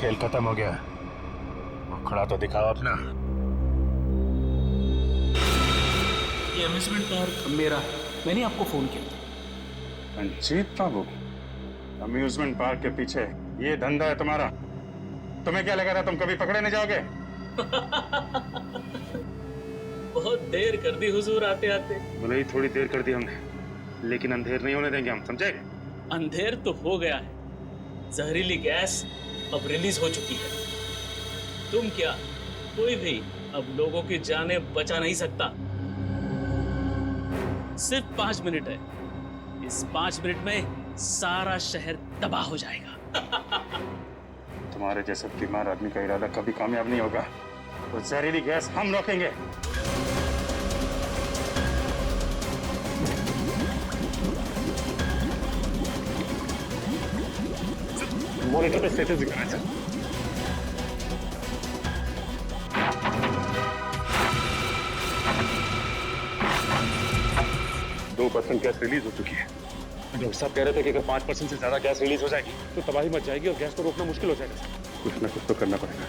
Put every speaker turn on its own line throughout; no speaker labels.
खेल खत्म हो गया। मुखड़ा तो दिखाओ अपना।
ये अम्यूजमेंट पार्क मेरा है, मैंने आपको फोन किया।
रंजीत बाबू, अम्यूजमेंट पार्क के पीछे ये धंधा है तुम्हारा? तुम्हें क्या लगा था तुम कभी पकड़े नहीं जाओगे?
बहुत देर कर दी हुजूर आते आते।
भले ही थोड़ी देर कर दी हमने, लेकिन अंधेर नहीं होने देंगे हम, समझे?
अंधेर तो हो गया है, जहरीली गैस अब रिलीज हो चुकी है। तुम क्या, कोई भी अब लोगों की जानें बचा नहीं सकता। सिर्फ 5 मिनट है, इस 5 मिनट में सारा शहर तबाह हो जाएगा।
तुम्हारे जैसे बीमार आदमी का इरादा कभी कामयाब नहीं होगा। वो जहरीली गैस हम रोकेंगे। मॉनिटर पे स्टेटस दिखा रहा है। 2% गैस रिलीज हो चुकी है। डॉक्टर साहब कह रहे थे कि अगर 5% से ज्यादा गैस रिलीज हो जाएगी तो तबाही मच जाएगी और गैस को रोकना मुश्किल हो जाएगा। कुछ ना कुछ तो करना पड़ेगा।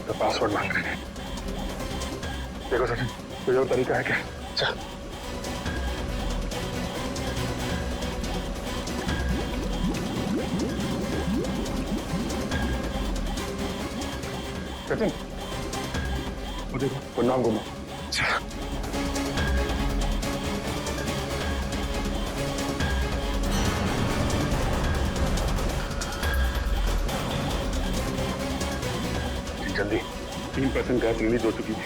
तो पासवर्ड मांग रहे हैं। देखो सचिन, कोई और तरीका है क्या? चल। सचिन, वो देखो, वो नाम घुमा। जल्दी, 3% गैस रिलीज हो चुकी है।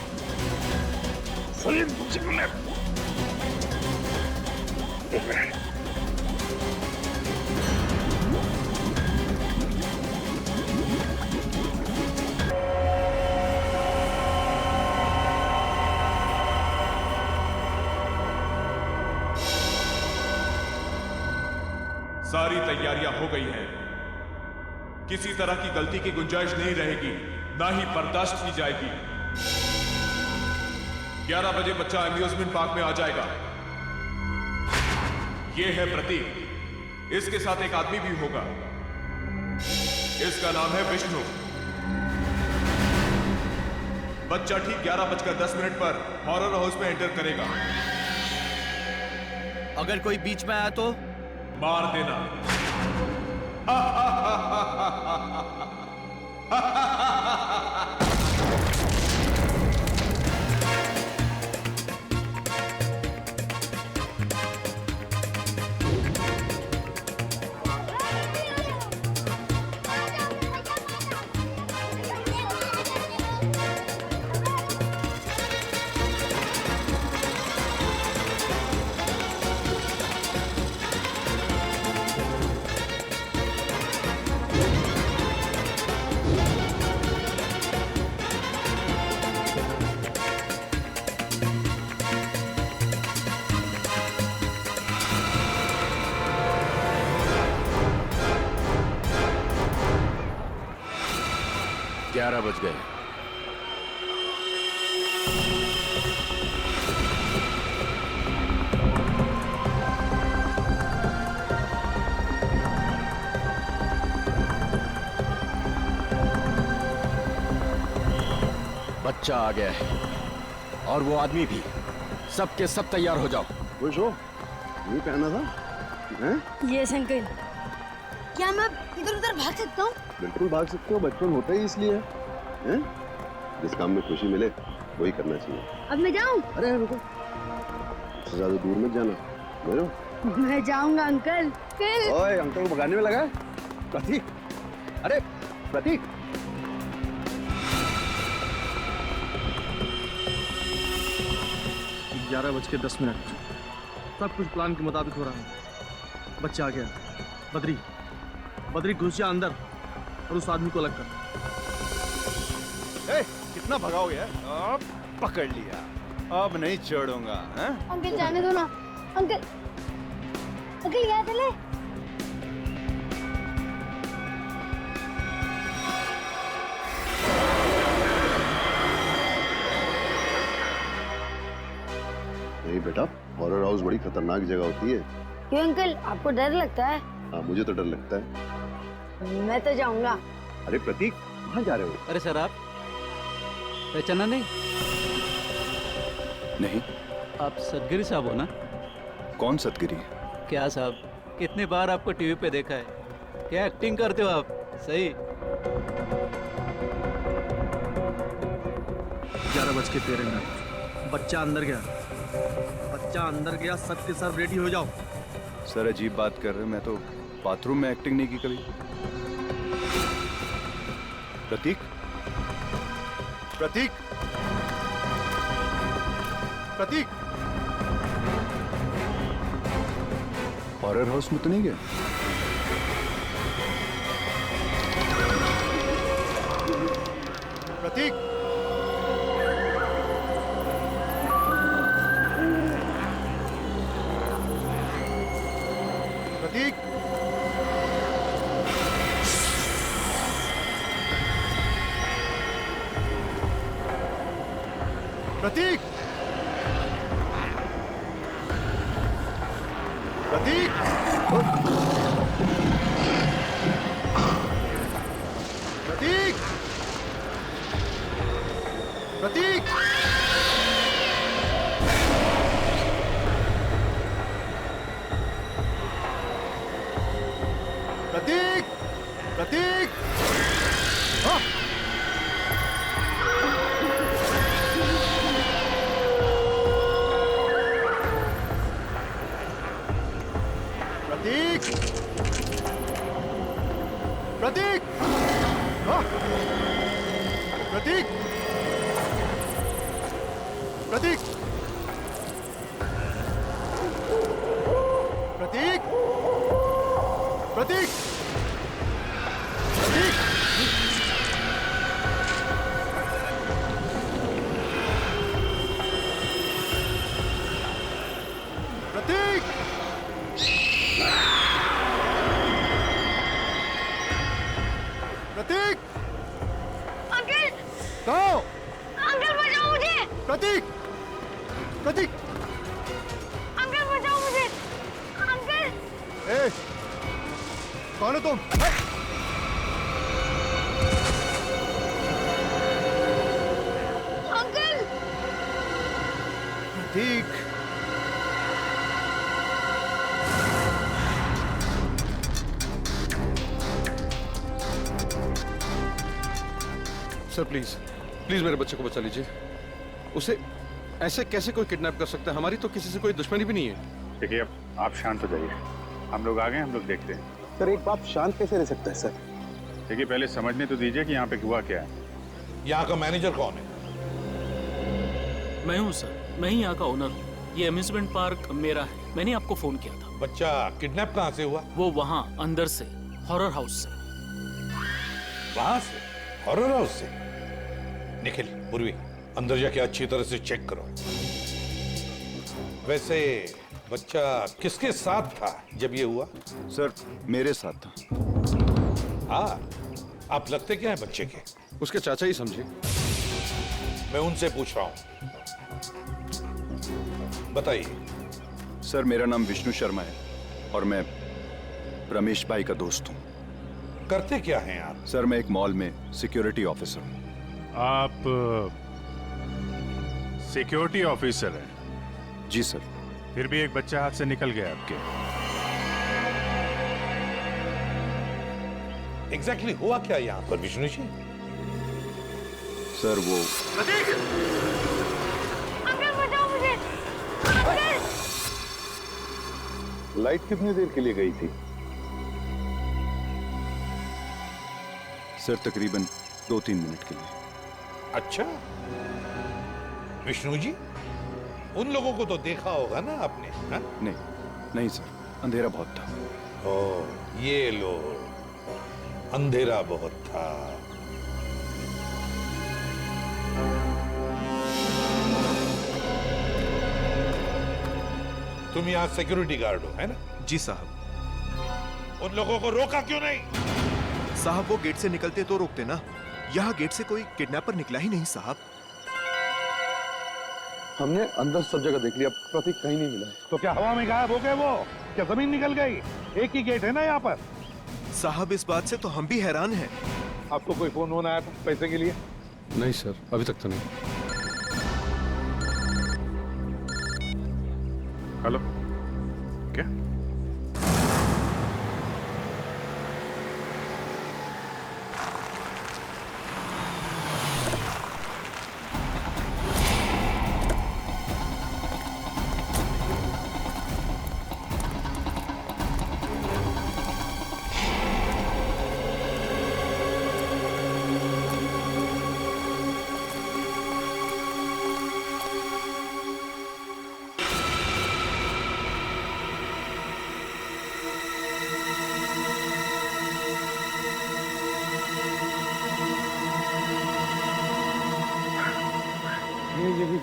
एक मिनट।
सारी तैयारियां हो गई हैं। किसी तरह की गलती की गुंजाइश नहीं रहेगी, ना ही बर्दाश्त की जाएगी। 11 बजे बच्चा अम्यूजमेंट पार्क में आ जाएगा। यह है प्रतीक, इसके साथ एक आदमी भी होगा। इसका नाम है विष्णु। बच्चा ठीक 11:10 पर हॉरर हाउस में एंटर करेगा।
अगर कोई बीच में आया तो
मार देना।
बज गए। बच्चा आ गया है और वो आदमी भी। सबके सब तैयार हो जाओ।
खुश हो? ये पहना था? हैं?
Yes uncle. क्या मैं इधर उधर भाग सकता हूँ?
बिल्कुल भाग सकते हो, बचपन होता ही इसलिए है। जिस काम में खुशी मिले वही करना चाहिए।
अब मैं जाऊँ?
अरे रुको, उससे ज्यादा दूर मत जाना। मेरे
मैं जाऊंगा अंकल।
ओए, अंकल को भगाने में लगा है? प्रतीक, अरे प्रतीक।
11:10। सब कुछ प्लान के मुताबिक हो रहा है। बच्चा आ गया। बद्री घुस जा अंदर और उस आदमी को अलग कर।
कितना भगाओगे? अब पकड़ लिया, अब नहीं छोड़ूंगा।
अंकल जाने दो ना। अंकल यहाँ चले।
बेटा, हॉरर हाउस बड़ी खतरनाक जगह होती है।
क्यों अंकल, आपको डर लगता है?
हाँ, मुझे तो डर लगता है।
मैं तो जाऊंगा।
अरे प्रतीक, कहाँ जा रहे हो?
अरे सर, आप पहचाना नहीं?
नहीं।
आप सदगिरी साहब हो ना?
कौन सतगिरी?
क्या साहब, कितनी बार आपको टीवी पे देखा है। क्या एक्टिंग करते हो आप, सही।
11:13। बच्चा अंदर गया, बच्चा अंदर गया, सबके सब रेडी हो जाओ।
सर अजीब बात कर रहे हो, मैं तो बाथरूम में एक्टिंग नहीं की कभी। प्रतीक, प्रतीक, प्रतीक, हॉरर हाउस में तो नहीं गया? प्रतीक, प्रतीक, प्रतीक, प्रतीक, प्रतीक, प्रतीक, प्रतीक, प्रतीक, हाँ। प्रतीक, प्रतीक, हाँ। प्रतीक, प्रतीक, प्रतीक, प्रतीक, प्रतीक, प्रतीक, प्रतीक,
अंकल,
कहो।
अंकल बचाओ मुझे।
प्रतीक, प्रतीक,
अंकल बचाओ मुझे। अंकल,
ए, कौन हो तुम?
Uncle,
Pratik,
sir please please मेरे बच्चे को बचा लीजिए। उसे ऐसे कैसे कोई किडनैप कर सकता है? हमारी तो किसी से कोई दुश्मनी भी नहीं है।
देखिए, अब आप शांत हो जाइए, हम लोग आ गए, हम लोग देखते हैं।
सर एक बाप शांत कैसे रह सकता है सर?
देखिए, पहले समझने तो दीजिए कि यहाँ पे हुआ क्या है।
यहाँ का मैनेजर कौन है?
मैं हूँ सर, मैं ही यहाँ का ओनर हूँ। ये अम्यूजमेंट पार्क मेरा है। मैंने आपको फोन किया था।
बच्चा किडनैप कहाँ से हुआ?
वो वहाँ अंदर से, हॉरर हाउस से।
वहां से? हॉरर हाउस से? निखिल, पूर्वी, अंदर जाके अच्छी तरह से चेक करो। वैसे बच्चा किसके साथ था जब ये हुआ?
सर मेरे साथ था।
हाँ, आप लगते क्या है बच्चे के?
उसके चाचा ही समझे।
मैं उनसे पूछ रहा हूं, बताइए।
सर मेरा नाम विष्णु शर्मा है और मैं रमेश भाई का दोस्त हूँ।
करते क्या हैं आप?
सर मैं एक मॉल में सिक्योरिटी ऑफिसर हूँ।
आप सिक्योरिटी ऑफिसर हैं?
जी सर।
फिर भी एक बच्चा हाथ से निकल गया आपके।
एग्जैक्टली हुआ क्या यहाँ पर विष्णु जी?
सर वो
अंकल बचाओ मुझे। अंकल,
लाइट कितनी देर के लिए गई थी?
सर तकरीबन 2-3 मिनट के लिए।
अच्छा, विष्णु जी, उन लोगों को तो देखा होगा ना आपने? हा?
नहीं सर, अंधेरा बहुत था।
ओ, ये लो, अंधेरा बहुत था। तुम यहाँ सिक्योरिटी गार्ड हो, है ना?
जी साहब।
उन लोगों को रोका क्यों नहीं?
साहब वो गेट से निकलते तो रोकते ना। यहाँ गेट से कोई किडनैपर निकला ही नहीं साहब।
हमने अंदर सब जगह देख लिया, प्रतीक कहीं नहीं मिला।
तो क्या हवा में गायब हो गए वो? क्या जमीन निकल गई? एक ही गेट है ना यहाँ पर।
साहब इस बात से तो हम भी हैरान हैं।
आपको कोई फोन वोन आया था पैसे के लिए?
नहीं सर, अभी तक तो नहीं।
हेलो, क्या?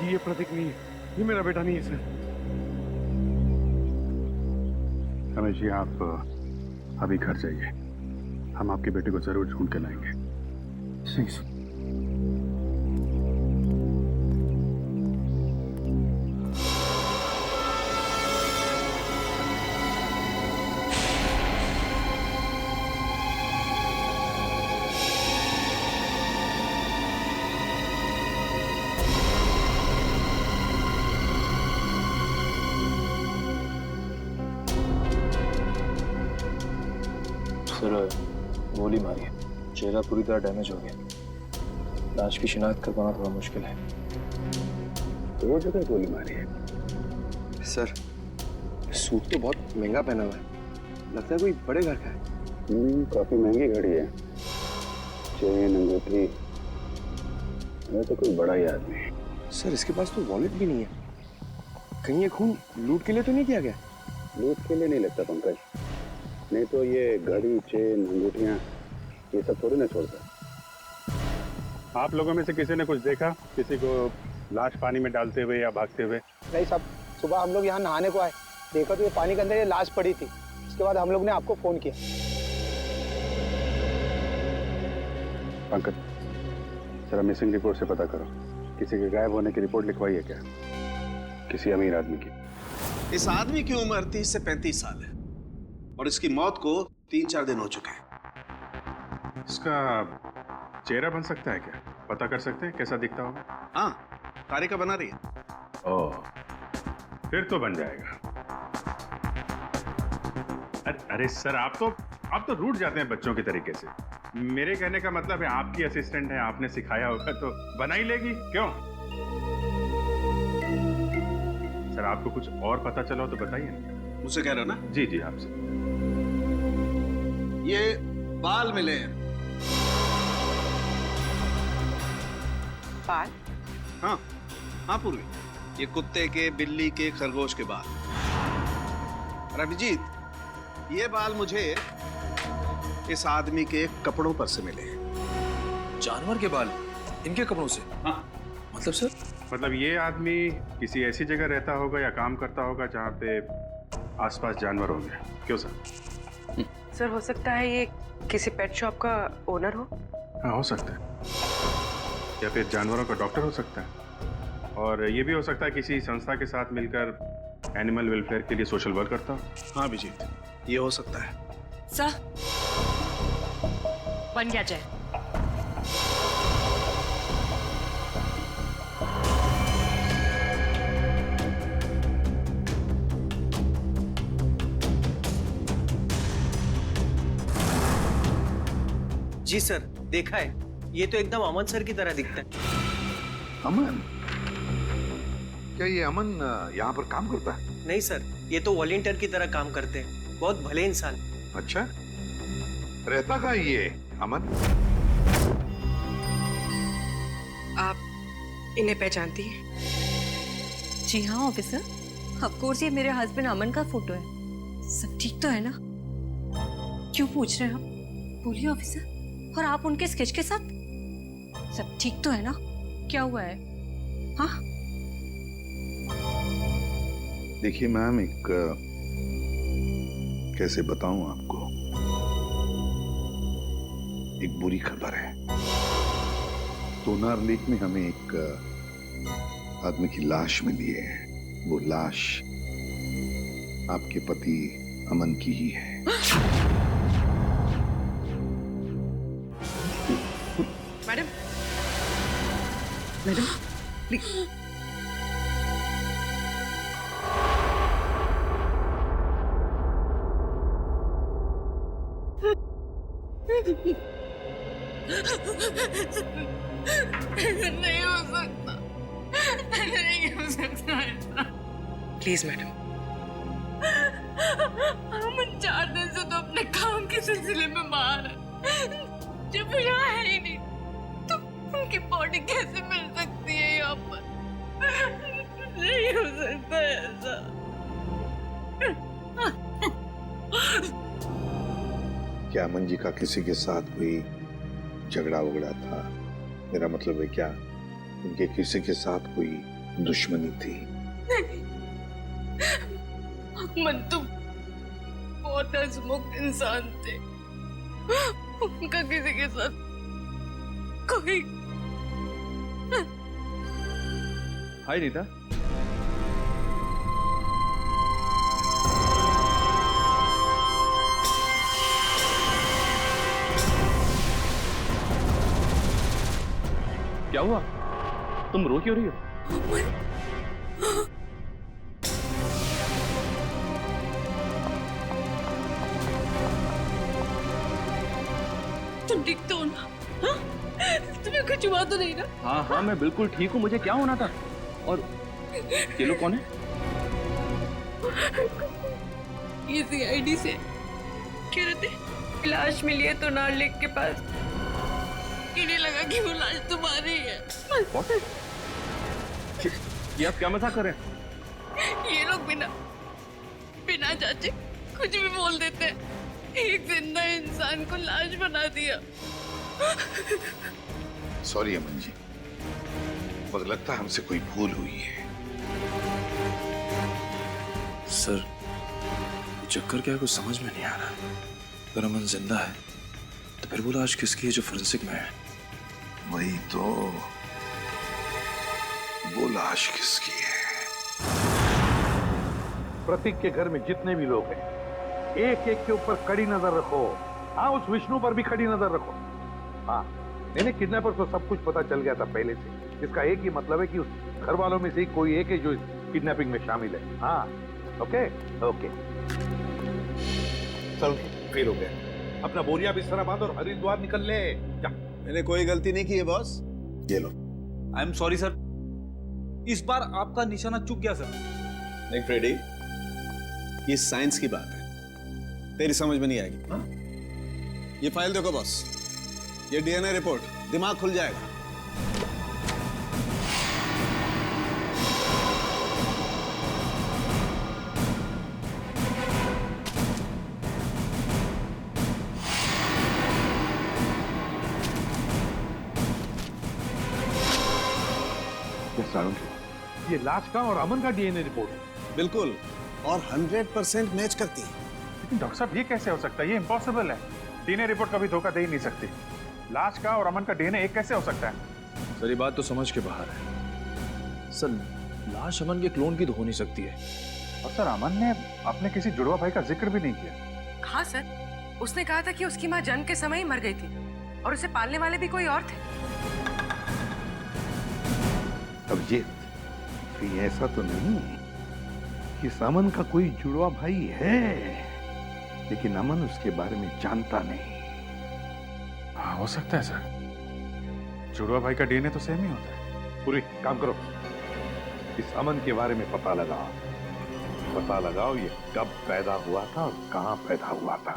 ये प्रतीक नहीं है, ये मेरा बेटा नहीं है सर। रमेश जी, आप अभी घर जाइए, हम आपके बेटे को जरूर ढूंढ के लाएंगे।
सर, गोली मारी है, चेहरा पूरी तरह डैमेज हो गया। लाश की शिनाख्त कर पाना थोड़ा मुश्किल है।
दो जगह गोली मारी है। सर, सूट तो बहुत महंगा पहना हुआ है, लगता है कोई बड़े घर का है। काफी महंगी घड़ी है, चेन, अंगूठी, ये तो कोई बड़ा ही आदमी है। सर, इसके पास तो वॉलेट भी नहीं है। कहीं ये खून लूट के लिए तो नहीं किया गया? लूट के लिए नहीं लगता पंकज, नहीं तो ये घड़ी, चेन, अंगूठियां, ये सब थोड़ी ना छोड़ता।
आप लोगों में से किसी ने कुछ देखा, किसी को लाश पानी में डालते हुए या भागते हुए?
नहीं साहब, सुबह हम लोग यहाँ नहाने को आए, देखा तो ये पानी के अंदर ये लाश पड़ी थी। उसके बाद हम लोग ने आपको फोन किया।
पंकज, जरा मिसिंग रिपोर्ट से पता करो, किसी के गायब होने की रिपोर्ट लिखवाई है क्या? किसी अमीर आदमी की।
इस आदमी की उम्र 30 से 35 साल है और इसकी मौत को 3-4 दिन हो चुके हैं।
इसका चेहरा बन सकता है क्या? पता कर सकते हैं कैसा दिखता होगा?
हाँ, कारिका बना रही है।
ओह, फिर तो बन जाएगा। अरे सर, आप तो रूठ जाते हैं बच्चों के तरीके से। मेरे कहने का मतलब है आपकी असिस्टेंट है, आपने सिखाया होगा तो बना ही लेगी, क्यों? सर, आपको कुछ और पता चला हो तो बताइए ना।
मुझसे कह रहे हो ना?
जी जी, आपसे।
ये बाल मिले हैं।
बाल?
हाँ हाँ पूर्वी, ये कुत्ते के, बिल्ली के, खरगोश के बाल। और अभिजीत, ये बाल मुझे इस आदमी के कपड़ों पर से मिले हैं।
जानवर के बाल इनके कपड़ों से?
हाँ।
मतलब सर?
मतलब ये आदमी किसी ऐसी जगह रहता होगा या काम करता होगा जहाँ पे आसपास जानवर होंगे, क्यों सर?
सर, हो सकता है ये किसी पेट शॉप का ओनर हो।
हाँ, हो सकता है, या फिर जानवरों का डॉक्टर हो सकता है, और ये भी हो सकता है किसी संस्था के साथ मिलकर एनिमल वेलफेयर के लिए सोशल वर्क करता हो।
हाँ अभिजीत, ये हो सकता है।
सर, बन गया जय।
जी सर, देखा है, ये तो एकदम अमन सर की तरह दिखता है।
अमन? क्या ये अमन यहाँ पर काम करता है?
नहीं सर, ये तो वॉलंटियर की तरह काम करते हैं, बहुत भले इंसान।
अच्छा, रहता कहाँ ये अमन?
आप इन्हें पहचानती हैं?
जी हाँ ऑफिसर, ऑफ कोर्स ये मेरे हस्बैंड अमन का फोटो है। सब ठीक तो है ना? क्यों पूछ रहे हैं आप? बोलिए ऑफिसर। और आप उनके स्केच के साथ? सब ठीक तो है ना? क्या हुआ है? हाँ?
देखिए मैम, एक कैसे बताऊं आपको, एक बुरी खबर है। सोनार लेक में हमें एक आदमी की लाश मिली है। वो लाश आपके पति अमन की ही है।
Madam, madam please.
नहीं हो सकता, नहीं हो सकता ऐसा।
Please madam.
हम 4 दिन से तो अपने काम के सिलसिले में बाहर है। जब वो यहाँ है ही नहीं तो उनकी बॉडी कैसे मिल सकती है यहाँ पर? नहीं हो सकता ऐसा।
क्या अमन जी का किसी के साथ कोई झगड़ा वगड़ा था? मेरा मतलब है क्या उनके किसी के साथ कोई दुश्मनी थी?
अमन तो बहुत हंसमुख इंसान थे। उनका किसी के साथ कोई।
हाय रीता। क्या हुआ? तुम रो क्यों रही हो?
तुम ठीक तो हो ना? हाँ? तुम्हें कुछ हुआ तो नहीं ना?
हाँ हाँ, मैं बिल्कुल ठीक हूँ। मुझे क्या होना था? और ये लोग कौन है?
ये CID से कह रहे थे लाश मिली है तो नार लेक के पास। इन्हें लगा कि वो लाश तुम्हारी है।
ये आप क्या मजाक कर रहे हैं?
ये लोग बिना जांचे कुछ भी बोल देते हैं। एक जिंदा इंसान को लाश बना दिया।
सॉरी अमन जी, मुझे लगता है हमसे कोई भूल हुई है।
सर, चक्कर क्या है कुछ समझ में नहीं आ रहा। अगर अमन जिंदा है तो फिर वो लाश किसकी है जो फोरेंसिक में है?
वही तो, वो लाश किसकी है?
प्रतीक के घर में जितने भी लोग हैं, एक एक के ऊपर कड़ी नजर रखो। हाँ, उस विष्णु पर भी कड़ी नजर रखो। हाँ, नहीं, किडनैपर को सब कुछ पता चल गया था पहले से। इसका एक ही मतलब है कि उस घर वालों में से ही कोई एक है जो किडनैपिंग में शामिल है। हाँ, ओके ओके। चल, फेल हो गया। अपना बोरिया बिस्तरा बांध और हरिद्वार निकल ले जा।
मैंने कोई गलती नहीं की है बॉस।
ये लो।
आई एम सॉरी सर, इस बार आपका निशाना चूक गया सर।
नहीं फ्रेडी, ये साइंस की बात है, तेरी समझ में नहीं आएगी। हा? ये फाइल देखो बॉस, ये DNA रिपोर्ट, दिमाग खुल जाएगा।
ये लाश का और अमन का DNA रिपोर्ट है।
बिल्कुल, और 100% मैच करती है।
लेकिन डॉक्टर साहब ये कैसे हो सकता है? ये इम्पॉसिबल है। DNA रिपोर्ट कभी धोखा दे ही नहीं सकती। लाश का और अमन का DNA एक कैसे हो सकता है?
सर, ये बात तो समझ के बाहर है। सर, लाश अमन के क्लोन की तो हो नहीं सकती है।
और सर, अमन ने अपने किसी जुड़वा भाई का जिक्र भी नहीं किया।
हाँ सर, उसने कहा था कि उसकी माँ जन्म के समय ही मर गई थी और उसे पालने वाले भी कोई और थे।
अब ये ऐसा तो नहीं कि अमन का कोई जुड़वा भाई है, लेकिन अमन उसके बारे में जानता नहीं।
हाँ, हो सकता है सर। जुड़वा भाई का DNA तो सेम ही होता है।
पूरी काम करो, इस अमन के बारे में पता लगाओ ये कब पैदा हुआ था और कहाँ पैदा हुआ था।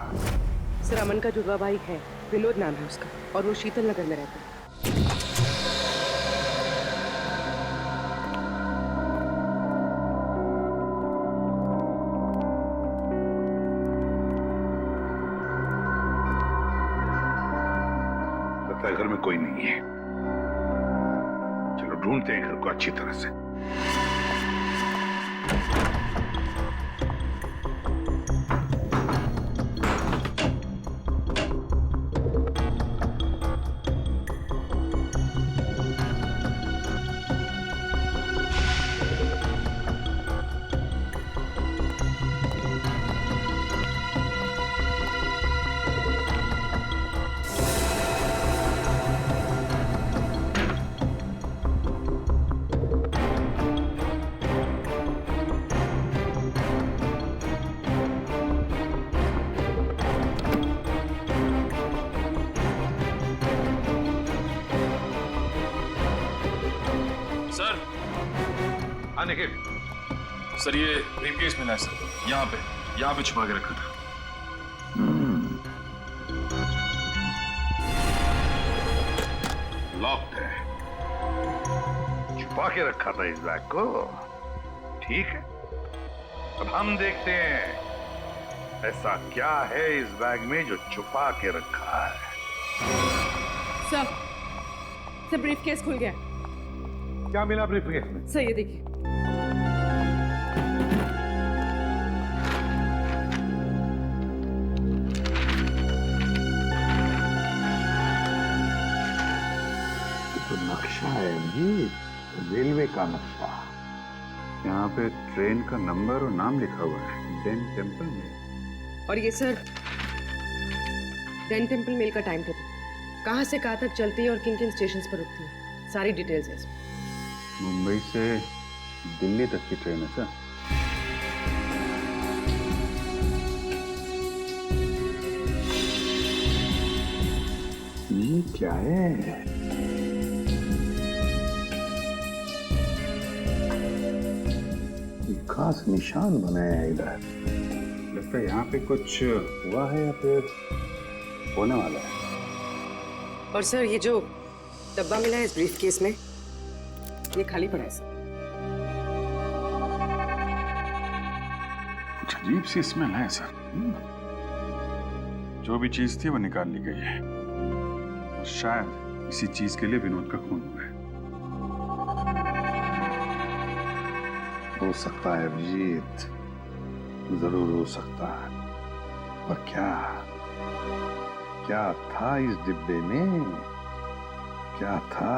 सर, अमन का जुड़वा भाई है, विनोद नाम है उसका, और वो शीतल नगर में रहता है।
घर में कोई नहीं है। चलो ढूंढते हैं घर को अच्छी तरह से।
सर।
हाँ निखिल।
सर ये ब्रीफकेस मिला है सर, यहाँ पे छुपा के रखा था।
लॉक्ड है, छुपा के रखा था इस बैग को। ठीक है, अब हम देखते हैं ऐसा क्या है इस बैग में जो छुपा के रखा है।
सर ब्रीफकेस खुल गया।
क्या मिला ब्रीफकेस में?
सर ये देखिए।
तो नक्शा है जी, रेलवे का नक्शा। यहाँ पे ट्रेन का नंबर और नाम लिखा हुआ है, डेन टेम्पल में।
और ये सर डेन टेम्पल मेल का टाइम टेबल, कहाँ से कहाँ तक चलती है और किन किन स्टेशन पर रुकती है, सारी डिटेल्स है इसमें।
मुंबई से दिल्ली तक की ट्रेन है सर। ये क्या है? खास निशान बनाया है इधर। लगता है यहाँ पे कुछ हुआ है या फिर होने वाला है।
और सर ये जो डब्बा मिला है इस ब्रीफकेस में, ये खाली पड़ा है सर।
कुछ अजीब सी स्मेल है सर। जो भी चीज थी वो निकाल ली गई है। और शायद इसी चीज के लिए विनोद का खून हुआ है।
हो सकता है अभिजीत, जरूर हो सकता है, पर क्या था इस डिब्बे में? क्या था?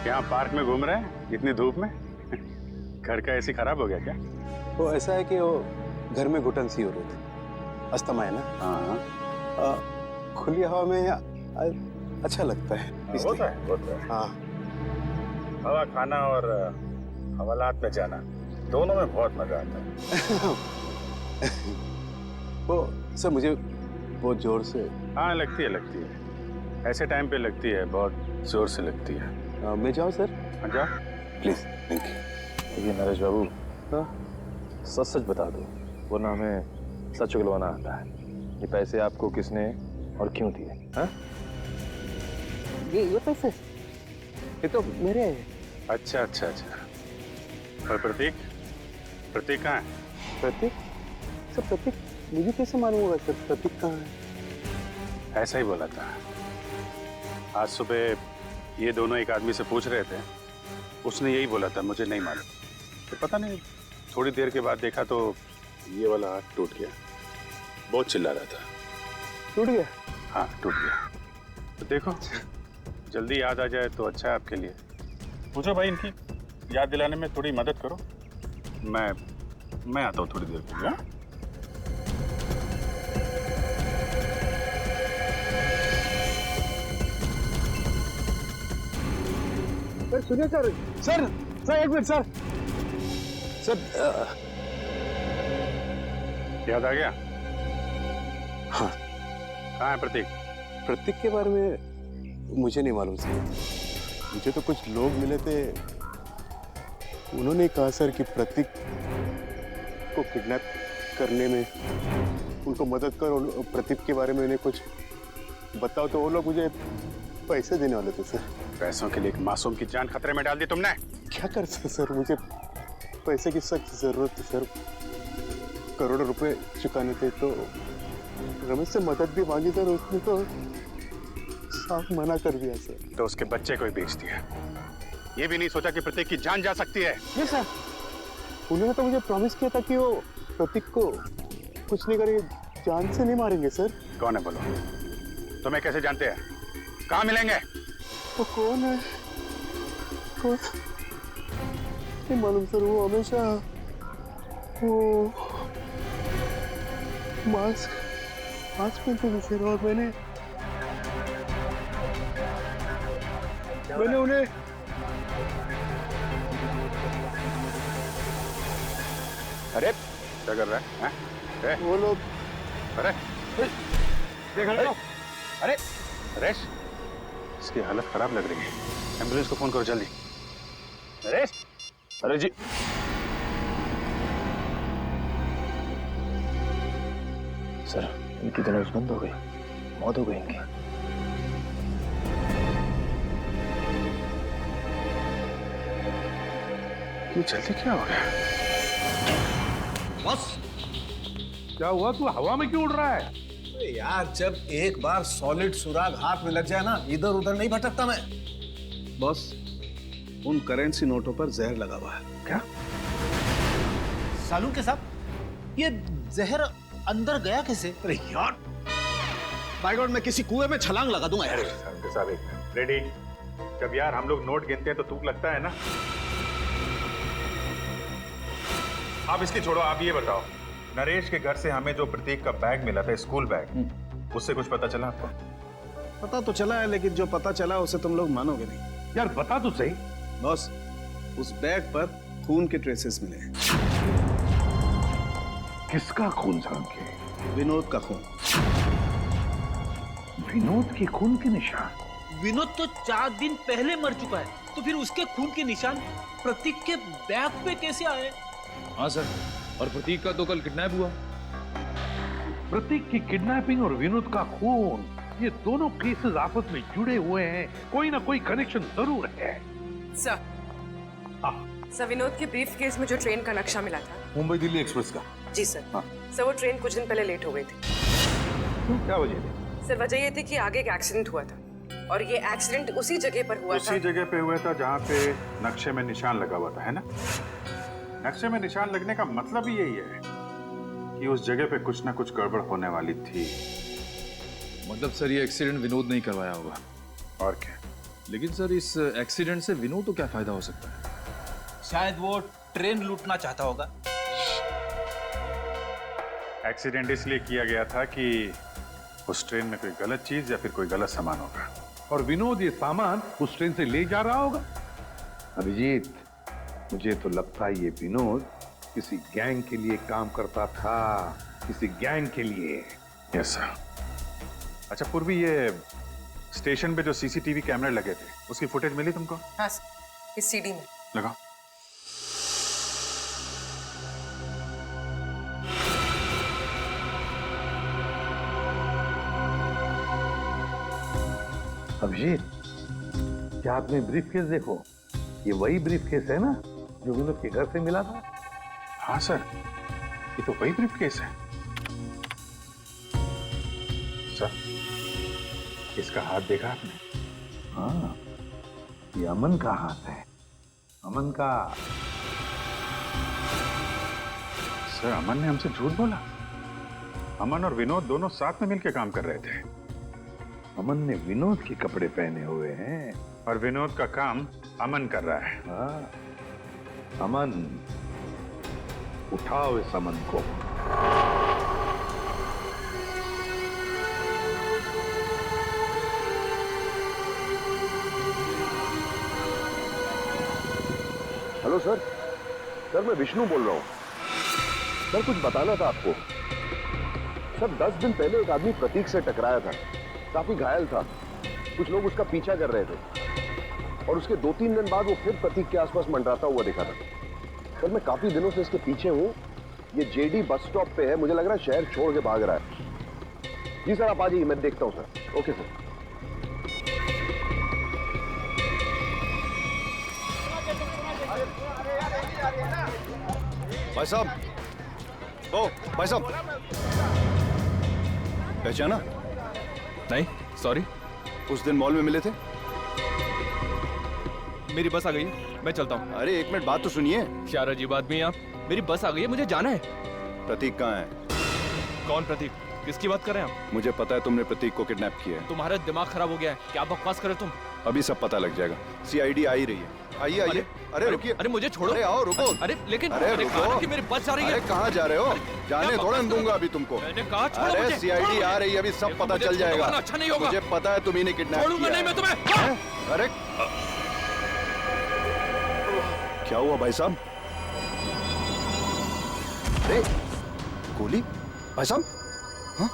यहाँ पार्क में घूम रहे हैं इतनी धूप में? घर का एसी खराब हो गया क्या?
वो ऐसा है कि वो घर में घुटन सी हो रही थी, अस्थमा है ना।
हाँ।
खुली हवा में अच्छा लगता है।
होता है।
हाँ।
हवा खाना और हवालात में जाना, दोनों में बहुत मजा आता है।
वो सर मुझे बहुत जोर से।
हाँ लगती है। ऐसे टाइम पे लगती है, बहुत जोर से लगती है।
मैं जाऊँ सर?
हाँ जा
प्लीज। Thank you.
देखिए नरेश बाबू, सच सच बता दो, वरना हमें सच उगलवाना आता है। ये पैसे आपको किसने और क्यों दिए? हाँ?
ये पैसे ये तो मेरे हैं।
अच्छा। और प्रतीक कहाँ है?
प्रतीक? सर प्रतीक मुझे कैसे मालूम होगा सर प्रतीक कहाँ है?
ऐसा ही बोला था। आज सुबह ये दोनों एक आदमी से पूछ रहे थे, उसने यही बोला था, मुझे नहीं मालूम। तो पता नहीं, थोड़ी देर के बाद देखा तो ये वाला हाथ टूट गया। बहुत चिल्ला रहा था।
टूट गया?
हाँ टूट गया। तो देखो जल्दी याद आ जाए तो अच्छा है आपके लिए। पूछो भाई, इनकी याद दिलाने में थोड़ी मदद करो। मैं मैं आता हूँ थोड़ी देर के लिए। हाँ?
सर सुनिए सर, सर सर एक मिनट सर। सर
याद आ गया?
हाँ।
कहाँ है प्रतीक?
प्रतीक के बारे में मुझे नहीं मालूम सर। मुझे तो कुछ लोग मिले थे, उन्होंने कहा सर कि प्रतीक को किडनैप करने में उनको मदद कर और प्रतीक के बारे में उन्हें कुछ बताओ, तो वो लोग मुझे पैसे देने वाले थे सर।
पैसों के लिए एक मासूम की जान खतरे में डाल दी तुमने।
क्या कर सकते सर, मुझे पैसे की सख्त जरूरत थी सर, करोड़ों रुपए चुकाने थे। तो रमेश से मदद भी मांगी सर, उसने तो साफ मना कर दिया सर।
तो उसके बच्चे को ही बेच दिया, ये भी नहीं सोचा कि प्रतीक की जान जा सकती है।
नहीं सर, उन्होंने तो मुझे प्रॉमिस किया था कि वो प्रतीक को कुछ नहीं करेंगे, जान से नहीं मारेंगे सर।
कौन है बोलो? तुम्हें कैसे जानते हैं? कहाँ मिलेंगे?
वो कौन है? कौन? नहीं मालूम सर, वो हमेशा वो मास्क पहनते थे सर, और मैंने उन्हें
अरे क्या कर रहा है? हैं?
वो लोग
अरे
देख रहे हो?
अरे नरेश, इसकी हालत खराब लग रही है, एम्बुलेंस को फोन करो जल्दी। नरेश, अरे जी
सर, इनकी तो नब्ज बंद हो गई, मौत हो गई इनकी।
ये जल्दी क्या हो गया?
बस क्या हुआ, तू हवा में क्यों उड़ रहा है?
अरे यार, जब एक बार सॉलिड सुराग हाथ में लग जाए ना, इधर उधर नहीं भटकता मैं। बॉस, उन करेंसी नोटों पर जहर लगा हुआ है।
क्या?
सालू के साहब, ये जहर अंदर गया कैसे?
अरे यार, बाय गॉड, मैं किसी कुएं में छलांग लगा दूंगा यार।
रेडी? जब यार हम लोग नोट गिनते हैं तो तुक लगता है ना। आप इसकी छोड़ो, आप ये बताओ, नरेश के घर से हमें जो प्रतीक का बैग मिला था, स्कूल बैग, उससे कुछ पता चला आपको?
पता तो चला है, लेकिन जो पता चला उसे तुम लोग मानोगे नहीं।
यार बता तो सही।
बॉस, उस बैग पर खून के ट्रेसेस मिले हैं।
किसका खून झांके?
विनोद का खून।
विनोद के खून के निशान?
विनोद तो 4 दिन पहले मर चुका है, तो फिर उसके खून के निशान प्रतीक के बैग पे कैसे आए?
हाँ सर, और प्रतीक का तो कल किडनैप हुआ।
प्रतीक की किडनैपिंग और विनोद का खून, ये दोनों केसेस आपस में जुड़े हुए हैं, कोई ना कोई कनेक्शन जरूर है।
सर, विनोद के ब्रीफ केस में जो ट्रेन का नक्शा मिला था,
मुंबई दिल्ली एक्सप्रेस का?
जी सर। सर, वो ट्रेन कुछ दिन पहले लेट हो गई थी।
क्या वजह थी?
सर, वजह ये थी कि आगे एक एक्सीडेंट हुआ था, और ये एक्सीडेंट उसी जगह पर हुआ था।
उसी जगह पे हुआ था जहाँ पे नक्शे में निशान लगा हुआ था, है ना? नक्शे में निशान लगने का मतलब ही यही है कि उस जगह पे कुछ ना कुछ गड़बड़ होने वाली थी।
मतलब सर, ये एक्सीडेंट विनोद नहीं करवाया होगा।
और क्या?
लेकिन सर, इस एक्सीडेंट से विनोद को क्या फायदा हो सकता है?
शायद वो ट्रेन लूटना चाहता होगा।
एक्सीडेंट इसलिए किया गया था कि उस ट्रेन में कोई गलत चीज या फिर कोई गलत सामान होगा,
और विनोद ये सामान उस ट्रेन से ले जा रहा होगा। अभिजीत, मुझे तो लगता है ये विनोद किसी गैंग के लिए काम करता था, किसी गैंग के लिए।
Yes sir. अच्छा पूर्वी, ये स्टेशन पे जो सीसीटीवी कैमरे लगे थे, उसकी फुटेज मिली तुमको?
हाँ सर, इस सीडी में।
लगाओ।
अभिजीत, क्या आपने ब्रीफ केस देखो? ये वही ब्रीफ केस है ना जो विनोद के घर से मिला था?
हाँ सर, ये तो वही ब्रीफ केस है। सर, इसका हाथ देखा आपने?
हाँ, ये अमन का हाथ है, अमन का।
सर, अमन ने हमसे झूठ बोला। अमन और विनोद दोनों साथ में मिलकर काम कर रहे थे।
अमन ने विनोद के कपड़े पहने हुए हैं
और विनोद का काम अमन कर रहा है।
हाँ, अमन उठाओ इस अमन को।
Hello sir. सर मैं विष्णु बोल रहा हूँ। सर कुछ बताना था आपको। सर 10 दिन पहले एक आदमी प्रतीक से टकराया था, काफी घायल था। कुछ लोग उसका पीछा कर रहे थे और उसके 2-3 दिन बाद वो फिर प्रतीक के आसपास मंडराता हुआ दिखा था। सर मैं काफी दिनों से इसके पीछे हूँ। ये जेडी बस स्टॉप पे है, मुझे लग रहा है शहर छोड़ के भाग रहा है। जी सर आप आ जाइए, मैं देखता हूँ सर। Okay sir.
भाई साहब, ओ भाई साहब, पहचाना?
नहीं, सॉरी।
उस दिन मॉल में मिले थे।
मेरी बस आ गई है, मैं चलता हूँ।
अरे एक मिनट बात तो सुनिए।
क्या अजीब आदमी है आप। मेरी बस आ गई है, मुझे जाना है।
प्रतीक कहाँ है?
कौन प्रतीक? किसकी बात कर रहे हैं आप?
मुझे पता है तुमने प्रतीक को किडनैप किया है।
तुम्हारा दिमाग खराब हो गया है, क्या बकवास करे तुम?
अभी सब पता लग जाएगा। सीआईडी आ ही रही है। आइए आइए। अरे रुकिए।
अरे मुझे छोड़ो।
अरे आओ, रुको।
अरे लेकिन
अरे रुको
कि मेरी बस जा रही है।
अरे कहाँ जा रहे हो? जाने थोड़ा दूंगा अभी तुमको।
मैंने कहा छोड़ो
अरे
मुझे।
सीआईडी आ रही है, अभी सब पता चल जाएगा।
अच्छा नहीं होगा।
मुझे पता है तुम ही ने किडनैप
छोड़ूंगा
किया
नहीं मैं तुम्हें।
है। अरे क्या हुआ भाई साहब? अरे गोली? भाई साहब? हाँ?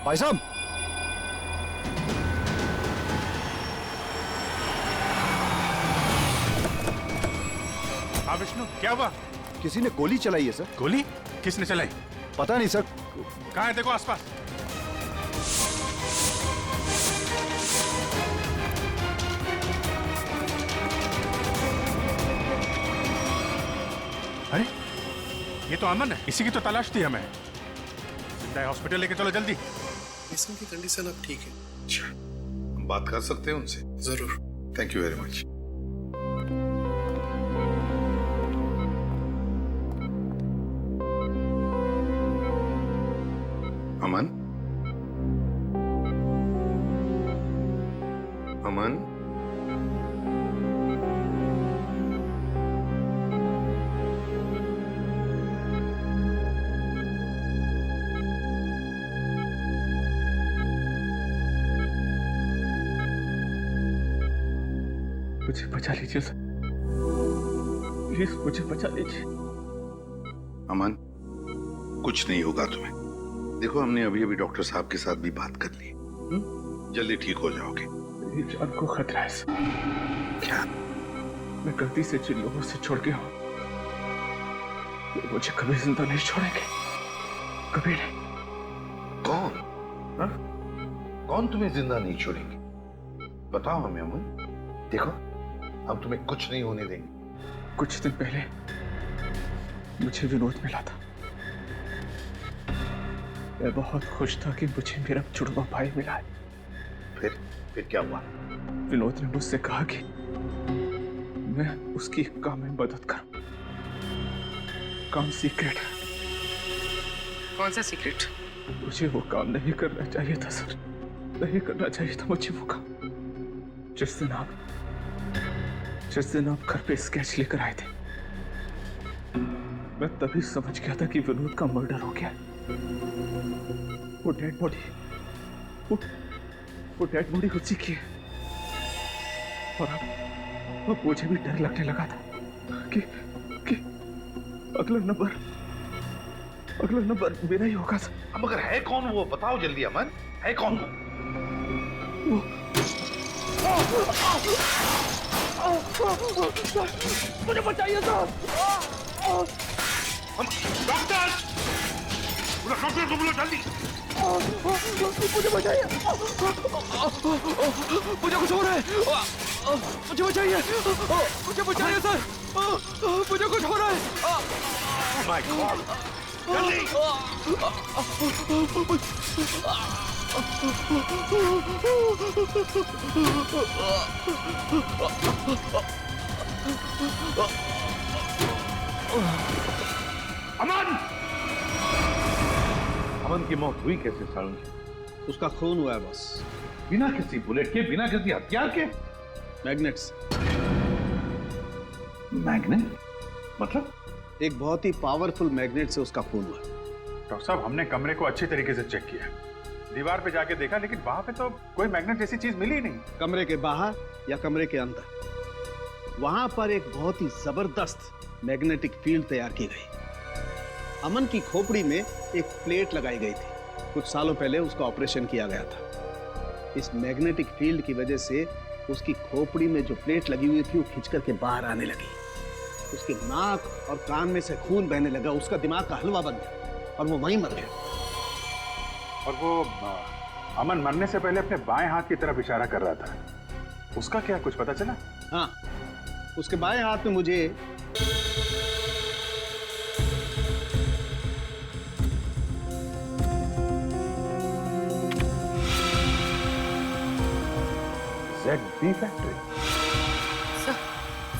भाई साहब?
हाँ विष्णु, क्या हुआ?
किसी ने गोली चलाई है सर।
गोली? किसने चलाई?
पता नहीं सर।
कहाँ है? देखो आसपास। अरे ये तो अमन है, इसी की तो तलाश थी हमें। जिंदा है, हॉस्पिटल लेके चलो जल्दी।
इसकी कंडीशन अब ठीक है।
अच्छा, हम बात कर सकते हैं उनसे?
जरूर।
Thank you very much. Aman? Aman?
मुझे बचा लीजिए सर, प्लीज मुझे बचा लीजिए।
अमन, कुछ नहीं होगा तुम्हें। देखो हमने अभी अभी डॉक्टर साहब के साथ भी बात कर ली, जल्दी ठीक हो जाओगे।
मेरी जान को खतरा है सर।
क्या?
मैं गलती से जिन लोगों से छोड़ गया हूँ वो मुझे कभी जिंदा नहीं छोड़ेंगे, कभी नहीं।
कौन? हा? कौन तुम्हें जिंदा नहीं छोड़ेंगे? बताओ हमें अमन। देखो हम तुम्हें कुछ नहीं होने देंगे।
कुछ दिन पहले मुझे विनोद मिला था। मैं बहुत खुश था कि मुझे मेरा जुड़वा भाई मिला है।
फिर क्या हुआ?
विनोद ने मुझसे कहा कि मैं उसकी काम में मदद करूं। काम सीक्रेट है।
कौन सा सीक्रेट?
मुझे वो काम नहीं करना चाहिए था सर, नहीं करना चाहिए था मुझे वो काम। जिस दिन आप घर पे स्केच लेकर आए थे, मैं तभी समझ गया था कि विनोद का मर्डर हो गया। वो डेड बॉडी उसी की है। और अब मुझे भी डर लगने लगा था कि अगला नंबर मेरा ही होगा सर।
अब अगर है कौन वो बताओ जल्दी अमन, है कौन वो?
मुझे बचाइए सर।
डॉक्टर को बुलाओ जल्दी।
मुझे बचाइए, मुझे कुछ हो रहा है। मुझे बचाइए, मुझे बचाइए सर, मुझे कुछ हो रहा है।
माय गॉड, जल्दी।
अमन! अमन की मौत हुई कैसे सालुंजी?
उसका खून हुआ है बस।
बिना किसी बुलेट के, बिना किसी हथियार के?
मैग्नेट्स।
मैग्नेट?
मतलब? एक बहुत ही पावरफुल मैग्नेट से उसका खून हुआ।
डॉक्टर साहब, हमने कमरे को अच्छी तरीके से चेक किया, दीवार पे जाके देखा, लेकिन वहां पे तो कोई मैग्नेट जैसी चीज मिली ही नहीं।
कमरे के बाहर या कमरे के अंदर, वहां पर एक बहुत ही जबरदस्त मैग्नेटिक फील्ड तैयार की गई। अमन की खोपड़ी में एक प्लेट लगाई गई थी। कुछ सालों पहले उसका ऑपरेशन किया गया था। इस मैग्नेटिक फील्ड की वजह से उसकी खोपड़ी में जो प्लेट लगी हुई थी वो खिंच करके बाहर आने लगी। उसके नाक और कान में से खून बहने लगा। उसका दिमाग का हलवा बन गया और वो वहीं मर गया।
और वो अमन मरने से पहले अपने बाएं हाथ की तरफ इशारा कर रहा था, उसका क्या कुछ पता चला?
हाँ, उसके बाएं हाथ में मुझे
ZB फैक्ट्री।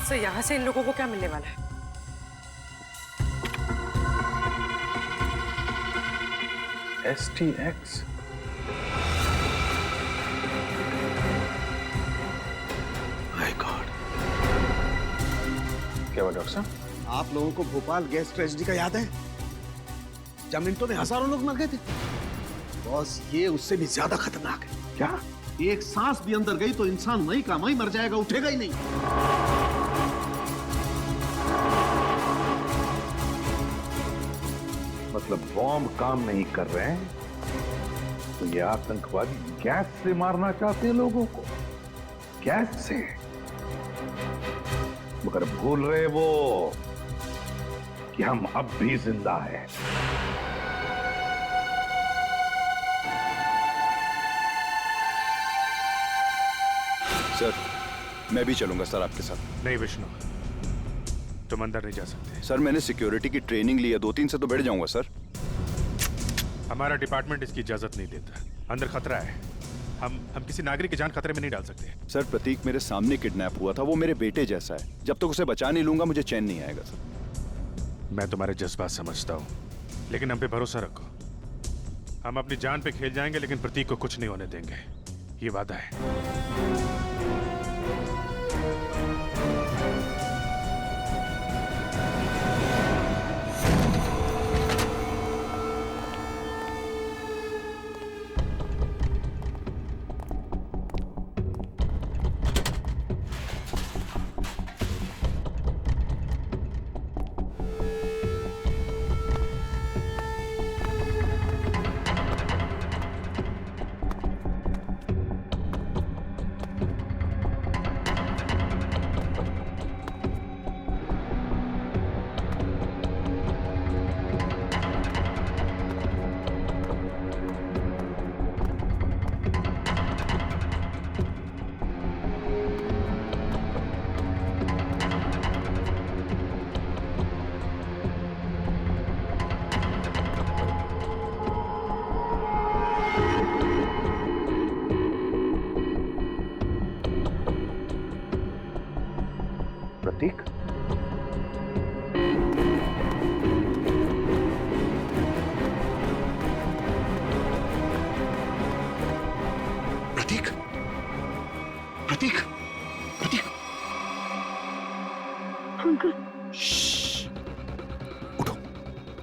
सर यहाँ से इन लोगों को क्या मिलने वाला है?
STX।
My God.
क्या हुआ डॉक्टर साहब?
आप लोगों को भोपाल गैस ट्रेजेडी का याद है? जब मिनटों में हजारों लोग मर गए थे। बॉस, ये उससे भी ज्यादा खतरनाक है। क्या? एक सांस भी अंदर गई तो इंसान वहीं का वहीं मर जाएगा, उठेगा ही नहीं।
मतलब बॉम्ब काम नहीं कर रहे हैं तो ये आतंकवादी गैस से मारना चाहते हैं लोगों को, गैस से। मगर भूल रहे वो कि हम अब भी जिंदा हैं।
सर, मैं भी चलूंगा सर आपके साथ।
नहीं विष्णु, तुम अंदर नहीं जा सकते।
सर, मैंने सिक्योरिटी की ट्रेनिंग ली है, 2-3 से तो बैठ जाऊंगा सर।
हमारा डिपार्टमेंट इसकी इजाजत नहीं देता। अंदर खतरा है। हम किसी नागरिक की जान खतरे में नहीं डाल सकते।
सर, प्रतीक मेरे सामने किडनैप हुआ था। वो मेरे बेटे जैसा है। जब तक उसे बचा नहीं लूंगा मुझे चैन नहीं आएगा सर।
मैं तुम्हारे जज्बात समझता हूँ, लेकिन हम पे भरोसा रखो। हम अपनी जान पे खेल जाएंगे, लेकिन प्रतीक को कुछ नहीं होने देंगे, ये वादा है।
प्रतीक,
प्रतीक, प्रतीक, प्रतीक।
अंकल,
उठो,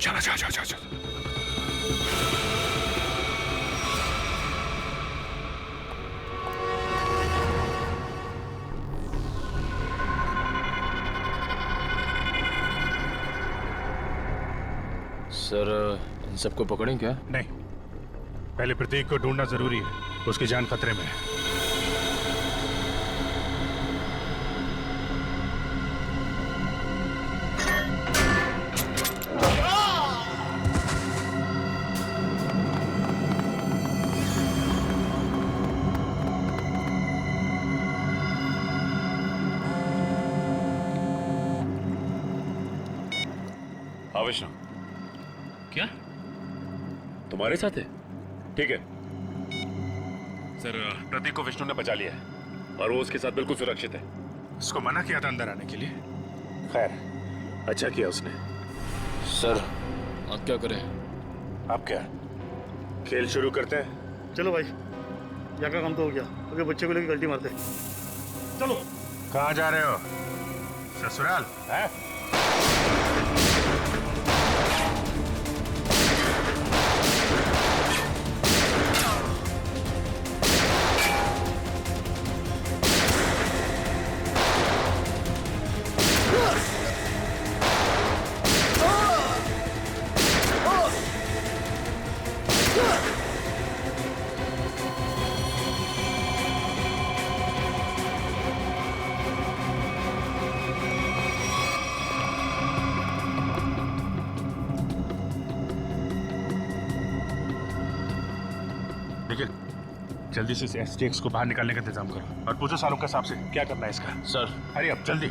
चला जा जा जा जा।
सर, इन सबको पकड़ें क्या?
नहीं, पहले प्रतीक को ढूंढना जरूरी है। उसकी जान खतरे में है।
हाँ विष्णु। क्या तुम्हारे साथ है? ठीक है
सर, प्रतीक को विष्णु ने बचा लिया है
और वो उसके साथ बिल्कुल सुरक्षित है।
उसको मना किया था अंदर आने के लिए। खैर, अच्छा किया उसने।
सर, अब क्या करें?
अब क्या, खेल शुरू करते हैं?
चलो भाई, यहाँ का काम तो हो गया। अगर बच्चे को लेकर गलती मारते चलो।
कहाँ जा रहे हो? ससुराल है? जल्दी से इस STX को बाहर निकालने का इंतजाम करो और पूछो सालों के हिसाब से क्या करना है इसका।
सर।
अरे अब जल्दी।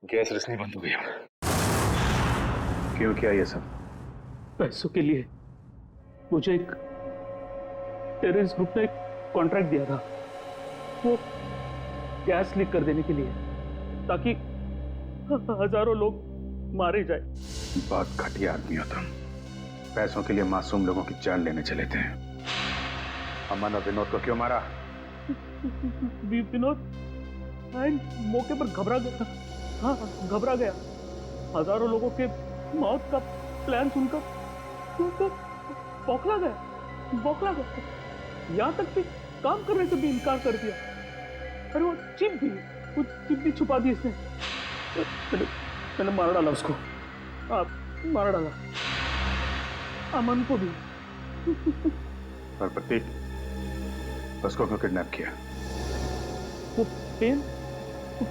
गैस रिसनी बंद हो गई। क्यों किया ये सब?
पैसों के लिए। मुझे एक टेररिस्ट ग्रुप ने एक कॉन्ट्रैक्ट दिया था, वो गैस लीक कर देने के लिए, ताकि हजारों लोग मारे जाए।
बहुत घटिया आदमी हो तुम। पैसों के लिए मासूम लोगों की जान लेने चले थे। अमन और विनोद को क्यों मारा?
विनोद मौके पर घबरा गया। हाँ, घबरा गया। हजारों लोगों के मौत का प्लान सुनकर बौखला गया। यहाँ तक कि काम करने से भी इनकार कर दिया। अरे वो चिप भी छुपा दी इसने। मैंने मार डाला उसको। मार डाला अमन को भी।
और प्रतीक, उसको क्यों किडनैप किया?
वो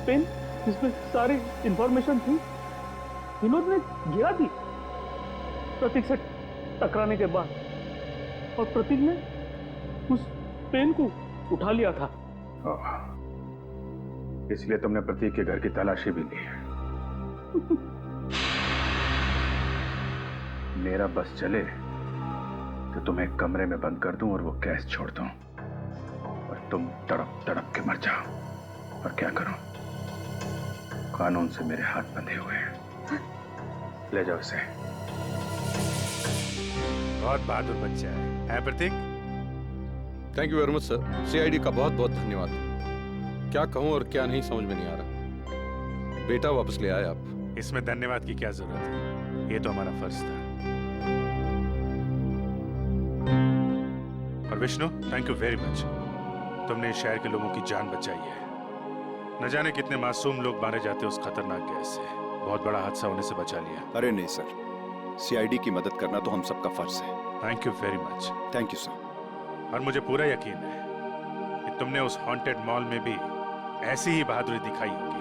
पेन जिसमें सारी इंफॉर्मेशन थी, विनोद ने गिरा दी प्रतीक से टकराने के बाद, और प्रतीक ने उस पेन को उठा लिया था।
इसलिए तुमने प्रतीक के घर की तलाशी भी ली। मेरा बस चले तो तुम्हें एक कमरे में बंद कर दूं और वो गैस छोड़ दूं और तुम तड़प तड़प के मर जाओ। और क्या करूं? कानून से मेरे हाथ बंधे हुए हैं। ले जाओ इसे। बहुत बहादुर बच्चा है Pratik?
Thank you very much sir. CID का बहुत बहुत धन्यवाद। क्या कहूं और क्या नहीं समझ में नहीं आ रहा। बेटा वापस ले आए आप।
इसमें धन्यवाद की क्या जरूरत है, ये तो हमारा फर्ज था। और Vishnu, thank you very much. तुमने इस शहर के लोगों की जान बचाई है। न जाने कितने मासूम लोग मारे जाते उस खतरनाक गैस से। बहुत बड़ा हादसा होने से बचा लिया।
अरे नहीं सर, CID की मदद करना तो हम सबका फर्ज है।
Thank you very much.
Thank you sir.
और मुझे पूरा यकीन है कि तुमने उस हॉन्टेड मॉल में भी ऐसी ही बहादुरी दिखाई होगी।